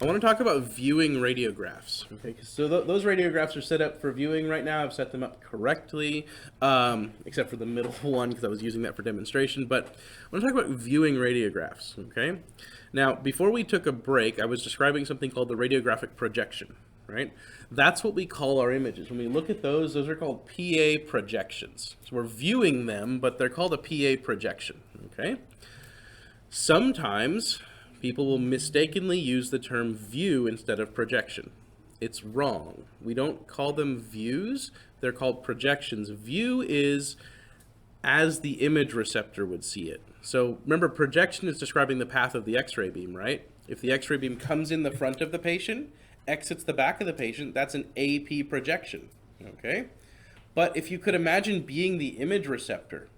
I want to talk about viewing radiographs. Okay, so those radiographs are set up for viewing right now. I've set them up correctly, except for the middle one because I was using that for demonstration. But I want to talk about viewing radiographs. Okay, now before we took a break, I was describing something called the radiographic projection. Right, that's what we call our images. When we look at those are called PA projections. So we're viewing them, but they're called a PA projection. Okay, sometimes people will mistakenly use the term view instead of projection. It's wrong. We don't call them views, they're called projections. View is as the image receptor would see it. So remember, projection is describing the path of the X-ray beam, right? If the X-ray beam comes in the front of the patient, exits the back of the patient, that's an AP projection, okay? But if you could imagine being the image receptor,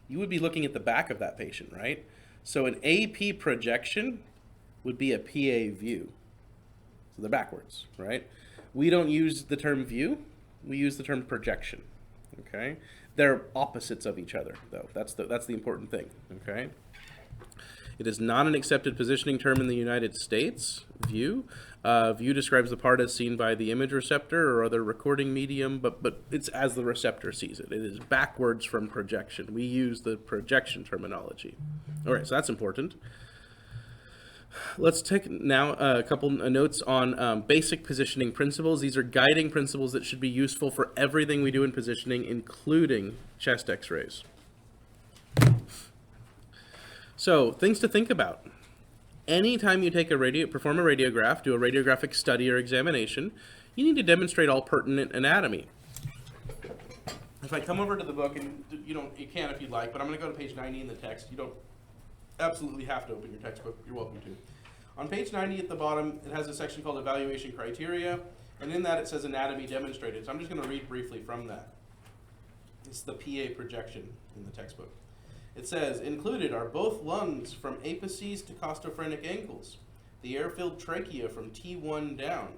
you would be looking at the back of that patient, right? So an AP projection would be a PA view. So they're backwards, right? We don't use the term view, we use the term projection, okay? They're opposites of each other, though. That's the important thing, okay? It is not an accepted positioning term in the United States, view. View describes the part as seen by the image receptor or other recording medium, but it's as the receptor sees it. It is backwards from projection. We use the projection terminology. All right, so that's important. Let's take now a couple notes on basic positioning principles. These are guiding principles that should be useful for everything we do in positioning, including chest x-rays. So, things to think about. Anytime you perform a radiograph, do a radiographic study or examination, you need to demonstrate all pertinent anatomy. If I come over to the book, and you can if you'd like, but I'm going to go to page 90 in the text. You don't absolutely have to open your textbook. You're welcome to. On page 90 at the bottom, it has a section called Evaluation Criteria, and in that it says Anatomy Demonstrated. So I'm just going to read briefly from that. It's the PA projection in the textbook. It says, included are both lungs from apices to costophrenic angles, the air-filled trachea from T1 down,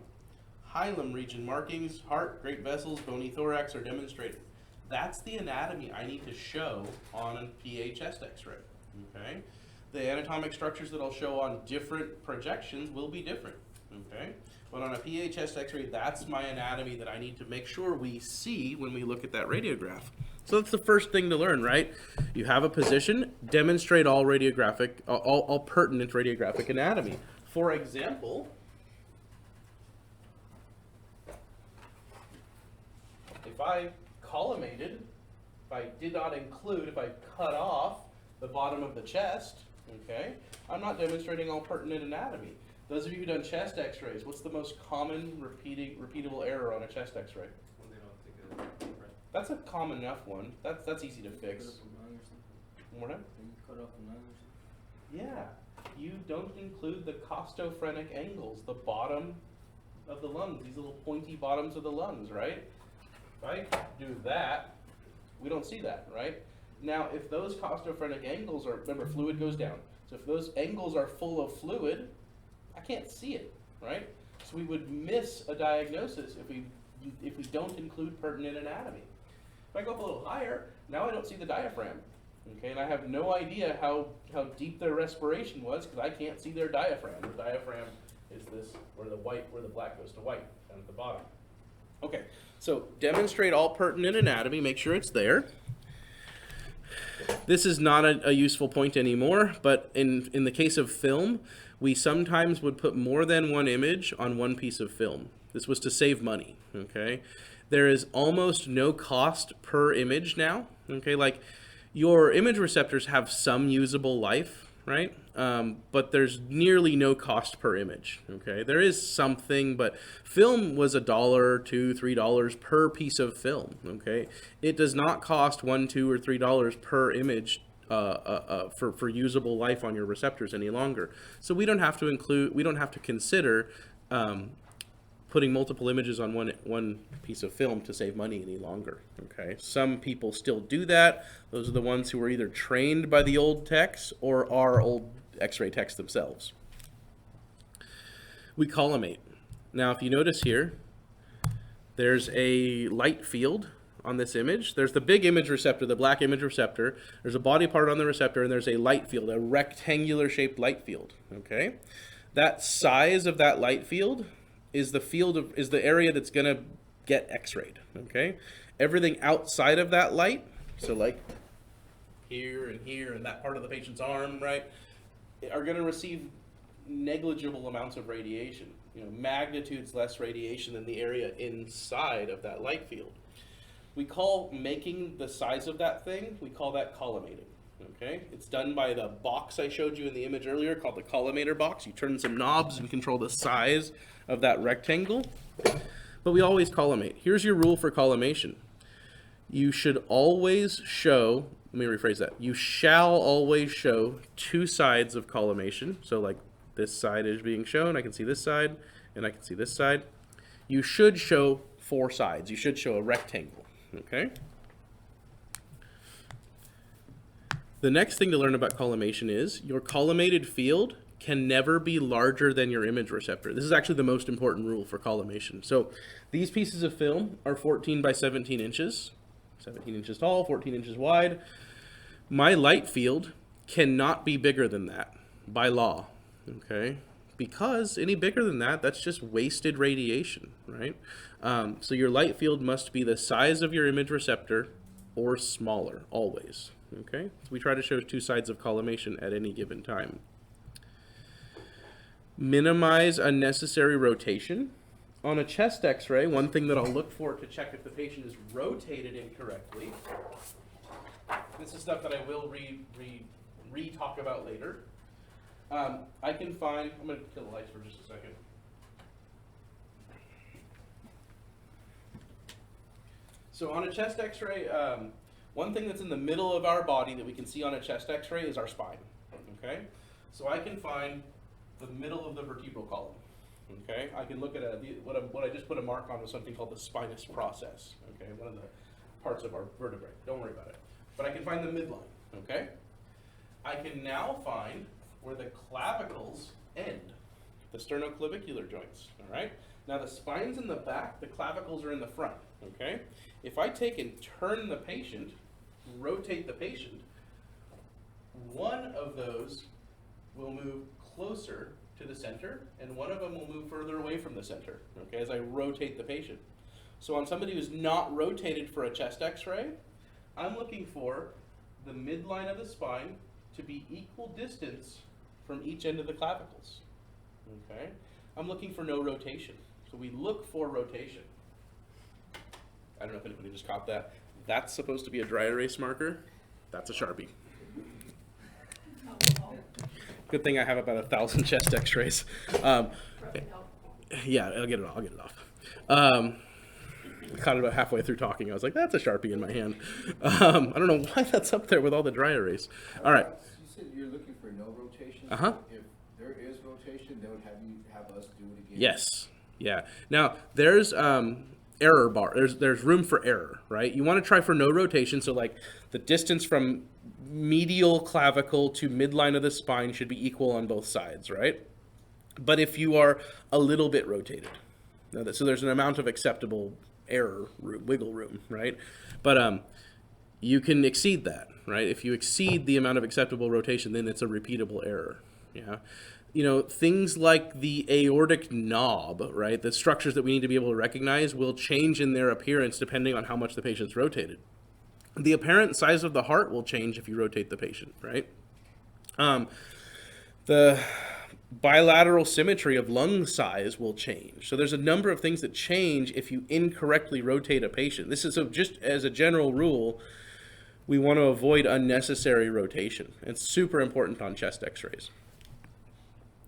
hilum region markings, heart, great vessels, bony thorax are demonstrated. That's the anatomy I need to show on a PA chest x-ray, okay? The anatomic structures that I'll show on different projections will be different, okay? But on a PA chest x-ray, that's my anatomy that I need to make sure we see when we look at that radiograph. So that's the first thing to learn, right? You have a position, demonstrate all pertinent radiographic anatomy. For example, if I collimated, if I cut off the bottom of the chest, okay, I'm not demonstrating all pertinent anatomy. Those of you who've done chest x-rays, what's the most common repeatable error on a chest x-ray? When they don't take it right. That's a common enough one. That's easy to fix. Cut off a lung or something. One more time? Then you cut off a lung or something. Yeah. You don't include the costophrenic angles, the bottom of the lungs, these little pointy bottoms of the lungs, right? If I do that, we don't see that, right? Now, if those costophrenic angles are, remember, fluid goes down. So if those angles are full of fluid, I can't see it, right? So we would miss a diagnosis if we don't include pertinent anatomy. If I go up a little higher, now I don't see the diaphragm, okay? And I have no idea how deep their respiration was because I can't see their diaphragm. The diaphragm is this, where the black goes to white, down at the bottom. Okay, so demonstrate all pertinent anatomy, make sure it's there. This is not a useful point anymore, but in the case of film, we sometimes would put more than one image on one piece of film. This was to save money, okay? There is almost no cost per image now, okay? Like, your image receptors have some usable life, right? But there's nearly no cost per image, okay? There is something, but film was $1, $2, $3 per piece of film, okay? It does not cost $1, $2, or $3 per image for usable life on your receptors any longer. So we don't have to consider putting multiple images on one piece of film to save money any longer, okay? Some people still do that. Those are the ones who are either trained by the old techs or are old x-ray techs themselves. We collimate. Now, if you notice here, there's a light field on this image. There's the big image receptor, the black image receptor. There's a body part on the receptor, and there's a light field, a rectangular shaped light field, okay? That size of that light field is the area that's going to get x-rayed, okay? Everything outside of that light, so like here and that part of the patient's arm, right, are going to receive negligible amounts of radiation, magnitudes less radiation than the area inside of that light field. We call making the size of that thing, we call that collimating. Okay, it's done by the box I showed you in the image earlier called the collimator box. You turn some knobs and control the size of that rectangle, but we always collimate. Here's your rule for collimation. You should always show, let me rephrase that, you shall always show two sides of collimation. So like this side is being shown, I can see this side, and I can see this side. You should show four sides. You should show a rectangle, okay? The next thing to learn about collimation is your collimated field can never be larger than your image receptor. This is actually the most important rule for collimation. So these pieces of film are 14 by 17 inches, 17 inches tall, 14 inches wide. My light field cannot be bigger than that by law, okay? Because any bigger than that, that's just wasted radiation, right? So your light field must be the size of your image receptor or smaller, always. Okay, so we try to show two sides of collimation at any given time. Minimize unnecessary rotation. On a chest x-ray, one thing that I'll look for to check if the patient is rotated incorrectly, this is stuff that I will re-talk about later. I can find, I'm going to kill the lights for just a second. So on a chest x-ray, one thing that's in the middle of our body that we can see on a chest x-ray is our spine, okay? So I can find the middle of the vertebral column, okay? I can look at what I just put a mark on was something called the spinous process, okay? One of the parts of our vertebrae, don't worry about it. But I can find the midline, okay? I can now find where the clavicles end, the sternoclavicular joints, all right? Now the spine's in the back, the clavicles are in the front, okay? If I take and turn the patient, rotate the patient, one of those will move closer to the center and one of them will move further away from the center, okay, as I rotate the patient. So on somebody who's not rotated for a chest x-ray, I'm looking for the midline of the spine to be equal distance from each end of the clavicles, okay? I'm looking for no rotation. So we look for rotation. I don't know if anybody just caught that. That's supposed to be a dry erase marker. That's a Sharpie. Good thing I have about 1,000 chest x-rays. Yeah, I'll get it off. I caught it about halfway through talking. I was like, that's a Sharpie in my hand. I don't know why that's up there with all the dry erase. All right. You said you're looking for no rotation. Uh-huh. If there is rotation, they would have us do it again. Yes. Yeah. Now, there's error bar. There's room for error, right? You want to try for no rotation, so like the distance from medial clavicle to midline of the spine should be equal on both sides, right? But if you are a little bit rotated, so there's an amount of acceptable error, wiggle room, right? But you can exceed that, right? If you exceed the amount of acceptable rotation, then it's a repeatable error, yeah? Things like the aortic knob, right? The structures that we need to be able to recognize will change in their appearance depending on how much the patient's rotated. The apparent size of the heart will change if you rotate the patient, right? The bilateral symmetry of lung size will change. So there's a number of things that change if you incorrectly rotate a patient. This is just as a general rule, we want to avoid unnecessary rotation. It's super important on chest x-rays.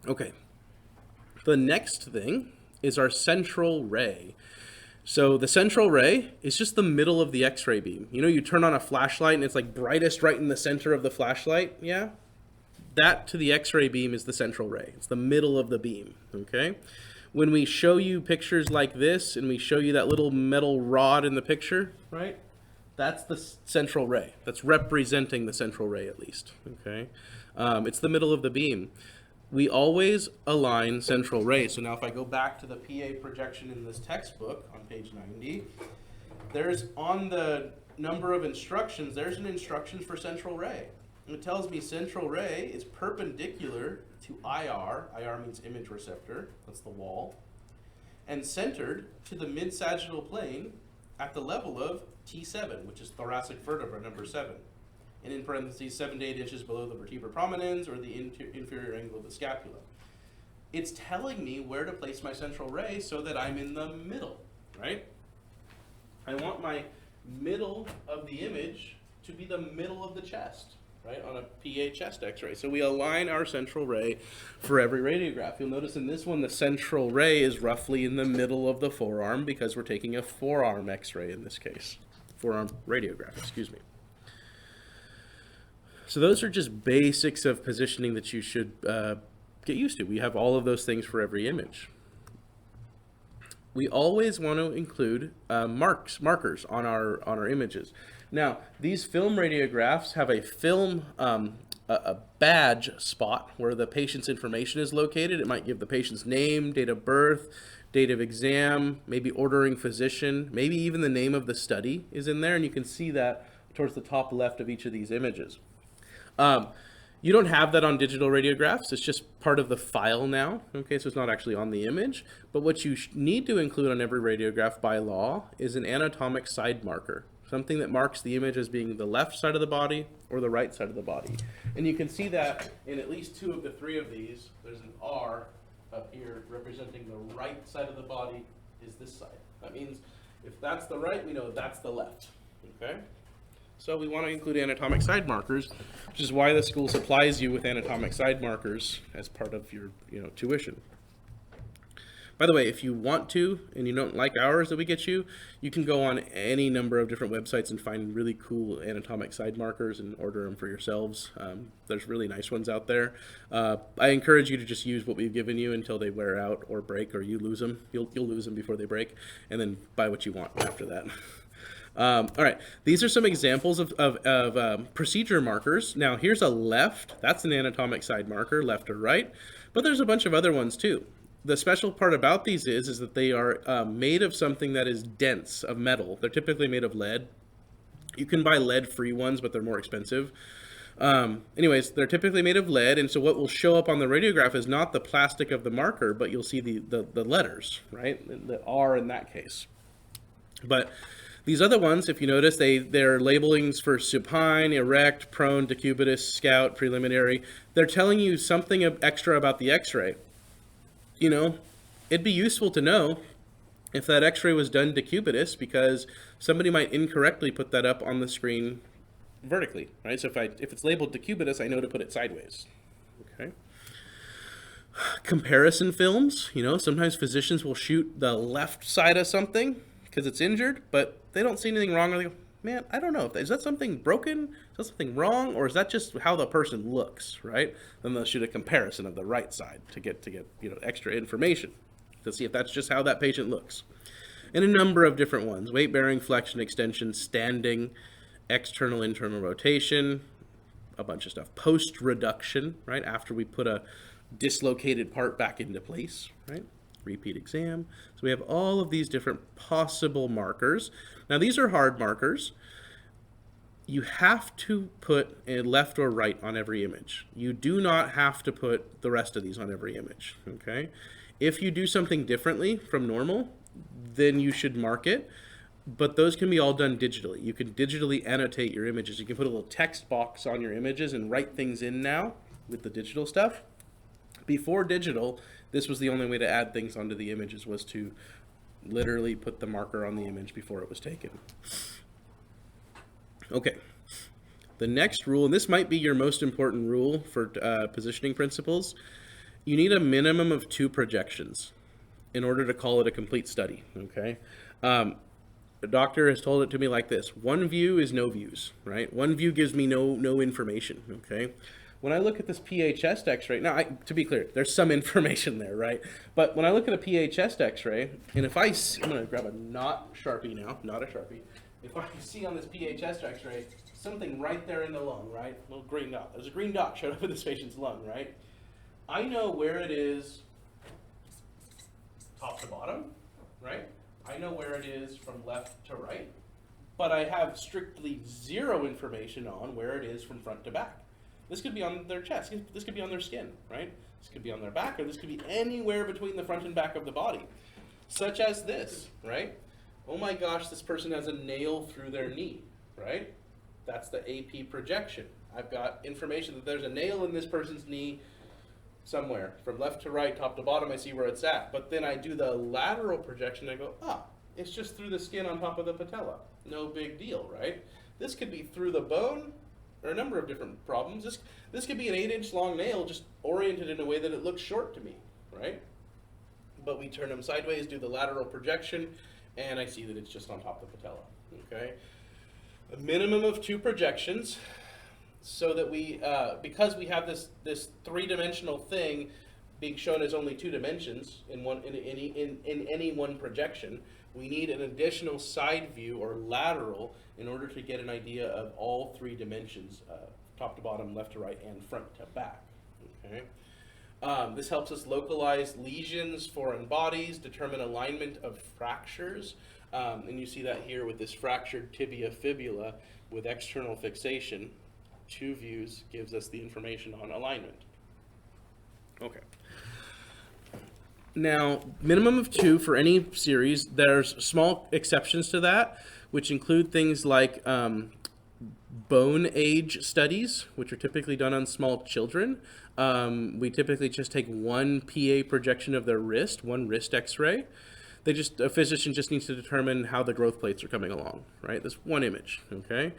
Okay, the next thing is our central ray. So the central ray is just the middle of the x-ray beam. You turn on a flashlight and it's like brightest right in the center of the flashlight, yeah? That to the x-ray beam is the central ray. It's the middle of the beam, okay? When we show you pictures like this and we show you that little metal rod in the picture, right? That's the central ray. That's representing the central ray at least, okay? It's the middle of the beam. We always align central ray. So now if I go back to the PA projection in this textbook on page 90, there's on the number of instructions, there's an instructions for central ray. And it tells me central ray is perpendicular to IR, IR means image receptor, that's the wall, and centered to the mid-sagittal plane at the level of T7, which is thoracic vertebra number 7, and in parentheses 7 to 8 inches below the vertebra prominens or the inferior angle of the scapula. It's telling me where to place my central ray so that I'm in the middle, right? I want my middle of the image to be the middle of the chest, right, on a PA chest x-ray. So we align our central ray for every radiograph. You'll notice in this one, the central ray is roughly in the middle of the forearm because we're taking a forearm x-ray in this case. Forearm radiograph, excuse me. So those are just basics of positioning that you should get used to. We have all of those things for every image. We always want to include markers on our images. Now, these film radiographs have a film, a badge spot where the patient's information is located. It might give the patient's name, date of birth, date of exam, maybe ordering physician, maybe even the name of the study is in there, and you can see that towards the top left of each of these images. You don't have that on digital radiographs. It's just part of the file now, okay, so it's not actually on the image. But what you need to include on every radiograph by law is an anatomic side marker, something that marks the image as being the left side of the body or the right side of the body. And you can see that in at least 2 of the 3 of these. There's an R up here representing the right side of the body is this side. That means if that's the right, we know that's the left, okay? So we want to include anatomic side markers, which is why the school supplies you with anatomic side markers as part of your tuition. By the way, if you want to and you don't like ours that we get you, you can go on any number of different websites and find really cool anatomic side markers and order them for yourselves. There's really nice ones out there. I encourage you to just use what we've given you until they wear out or break or you lose them. You'll lose them before they break, and then buy what you want after that. All right, these are some examples of procedure markers. Now, here's a left. That's an anatomic side marker, left or right. But there's a bunch of other ones, too. The special part about these is that they are made of something that is dense, of metal. They're typically made of lead. You can buy lead-free ones, but they're more expensive. Anyways, they're typically made of lead, and so what will show up on the radiograph is not the plastic of the marker, but you'll see the letters, right? The R in that case. But these other ones, if you notice, they're labelings for supine, erect, prone, decubitus, scout, preliminary. They're telling you something extra about the x-ray. You know, it'd be useful to know if that x-ray was done decubitus because somebody might incorrectly put that up on the screen vertically, right? So if it's labeled decubitus, I know to put it sideways, okay? Comparison films, sometimes physicians will shoot the left side of something because it's injured, but they don't see anything wrong. Or they go, man, I don't know. Is that something broken? Is that something wrong? Or is that just how the person looks, right? Then they'll shoot a comparison of the right side to get extra information to see if that's just how that patient looks. And a number of different ones: weight bearing, flexion, extension, standing, external, internal rotation, a bunch of stuff. Post reduction, right? After we put a dislocated part back into place, right? Repeat exam. So we have all of these different possible markers. Now these are hard markers. You have to put a left or right on every image. You do not have to put the rest of these on every image, okay? If you do something differently from normal, then you should mark it, but those can be all done digitally. You can digitally annotate your images. You can put a little text box on your images and write things in now with the digital stuff. Before digital, this was the only way to add things onto the images, was to literally put the marker on the image before it was taken. Okay, the next rule, and this might be your most important rule for positioning principles, you need a minimum of 2 projections in order to call it a complete study, okay? The doctor has told it to me like this: one view is no views, right? One view gives me no information, okay? When I look at this PA chest x-ray, now, to be clear, there's some information there, right? But when I look at a PA chest x-ray, and if I'm going to grab a Sharpie now, not a Sharpie. If I see on this PA chest x-ray something right there in the lung, right? A little green dot. There's a green dot showed up in this patient's lung, right? I know where it is top to bottom, right? I know where it is from left to right, but I have strictly 0 information on where it is from front to back. This could be on their chest. This could be on their skin, right? This could be on their back, or this could be anywhere between the front and back of the body, such as this, right? Oh my gosh, this person has a nail through their knee, right? That's the AP projection. I've got information that there's a nail in this person's knee somewhere. From left to right, top to bottom, I see where it's at. But then I do the lateral projection, and I go, it's just through the skin on top of the patella. No big deal, right? This could be through the bone, or a number of different problems. This could be an 8-inch long nail just oriented in a way that it looks short to me, right? But we turn them sideways, do the lateral projection, and I see that it's just on top of the patella, okay? A minimum of 2 projections, so that we, because we have this 3-dimensional thing being shown as only 2 dimensions in any one projection, we need an additional side view or lateral in order to get an idea of all 3 dimensions, top to bottom, left to right, and front to back. Okay. This helps us localize lesions, foreign bodies, determine alignment of fractures, and you see that here with this fractured tibia fibula with external fixation. 2 views gives us the information on alignment. Okay. Now, minimum of 2 for any series. There's small exceptions to that, which include things like bone age studies, which are typically done on small children. We typically just take 1 PA projection of their wrist, 1 wrist x-ray. A physician just needs to determine how the growth plates are coming along, right? That's 1 image, okay?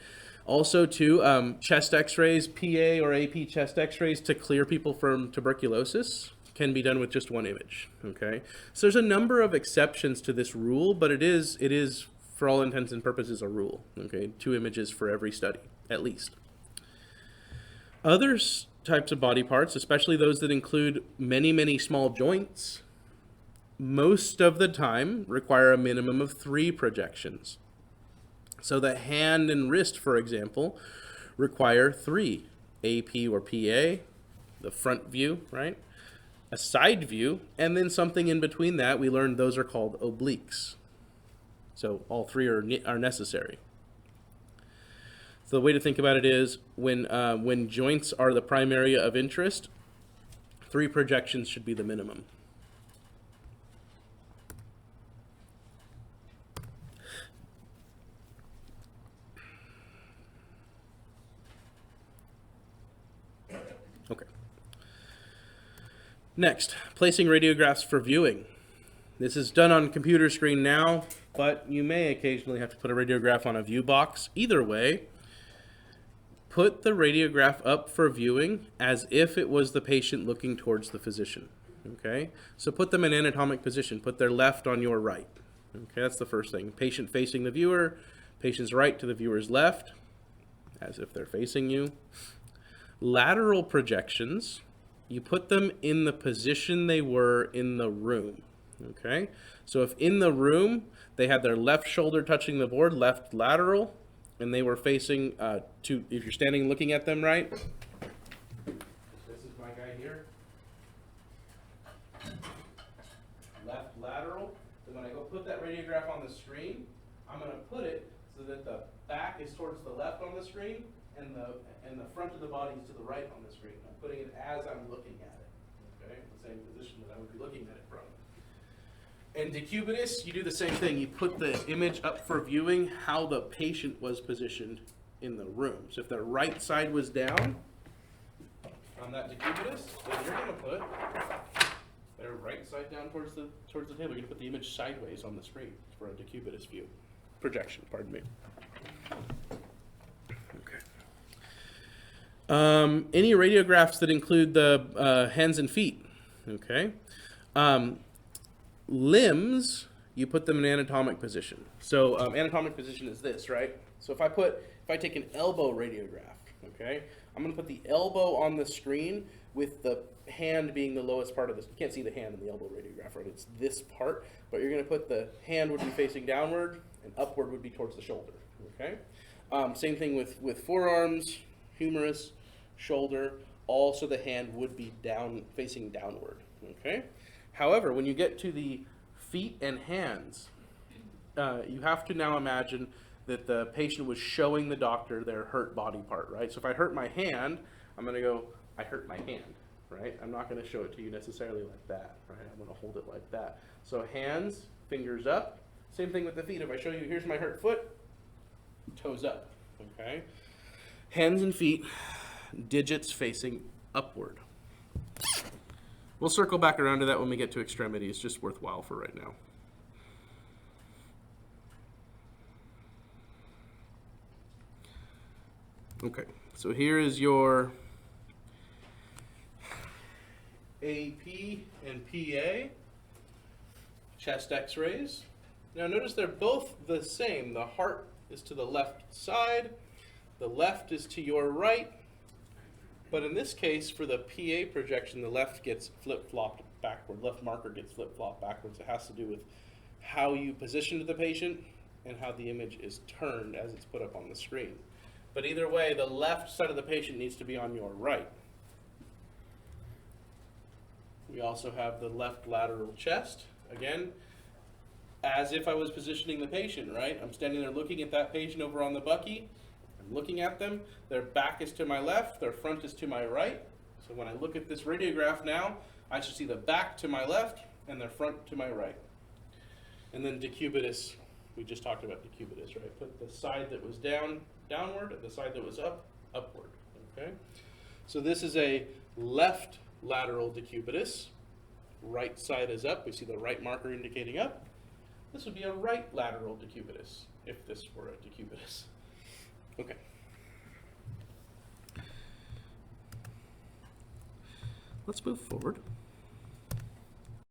Also, too, chest x-rays, PA or AP chest x-rays to clear people from tuberculosis can be done with just 1 image, okay? So there's a number of exceptions to this rule, but it is for all intents and purposes a rule, okay? 2 images for every study, at least. Other types of body parts, especially those that include many, many small joints, most of the time require a minimum of 3 projections. So the hand and wrist, for example, require 3, AP or PA, the front view, right? A side view, and then something in between that. We learned those are called obliques. So all 3 are necessary. So the way to think about it is when joints are the prime area of interest, 3 projections should be the minimum. Okay. Next, placing radiographs for viewing. This is done on computer screen now, but you may occasionally have to put a radiograph on a view box. Either way, put the radiograph up for viewing as if it was the patient looking towards the physician. Okay? So put them in anatomic position. Put their left on your right. Okay, that's the first thing. Patient facing the viewer, patient's right to the viewer's left, as if they're facing you. Lateral projections, you put them in the position they were in the room. Okay, so if in the room they had their left shoulder touching the board, left lateral, and they were facing if you're standing looking at them, right? This is my guy here. Left lateral. Then when I go put that radiograph on the screen, I'm going to put it so that the back is towards the left on the screen and the front of the body is to the right on the screen. I'm putting it as I'm looking at it. Okay, the same position that I would be looking at it from. In decubitus, you do the same thing. You put the image up for viewing how the patient was positioned in the room. So if their right side was down on that decubitus, then you're going to put their right side down towards the table. You're going to put the image sideways on the screen for a decubitus view. Projection, pardon me. Okay. Any radiographs that include the hands and feet. Okay. Limbs, you put them in anatomic position. So anatomic position is this, right? So if I take an elbow radiograph, okay, I'm going to put the elbow on the screen with the hand being the lowest part of this. You can't see the hand in the elbow radiograph, right? It's this part, but you're going to put the hand would be facing downward and upward would be towards the shoulder, okay? Same thing with forearms, humerus, shoulder, also the hand would be facing downward, okay? However, when you get to the feet and hands, you have to now imagine that the patient was showing the doctor their hurt body part, right? So if I hurt my hand, I'm going to go, I hurt my hand, right? I'm not going to show it to you necessarily like that, right? I'm going to hold it like that. So hands, fingers up. Same thing with the feet. If I show you, here's my hurt foot, toes up, okay? Hands and feet, digits facing upward. We'll circle back around to that when we get to extremities. Just worthwhile for right now. Okay, so here is your AP and PA chest x-rays. Now notice they're both the same. The heart is to the left side, the left is to your right, but in this case, for the PA projection, the left gets flip-flopped backward. Left marker gets flip-flopped backwards. It has to do with how you positioned the patient and how the image is turned as it's put up on the screen. But either way, the left side of the patient needs to be on your right. We also have the left lateral chest. Again, as if I was positioning the patient, right? I'm standing there looking at that patient over on the bucky. I'm looking at them. Their back is to my left, their front is to my right. So when I look at this radiograph now, I should see the back to my left and their front to my right. And then decubitus, we just talked about decubitus, right? Put the side that was down, downward, and the side that was up, upward, okay? So this is a left lateral decubitus. Right side is up. We see the right marker indicating up. This would be a right lateral decubitus, if this were a decubitus. Okay. Let's move forward.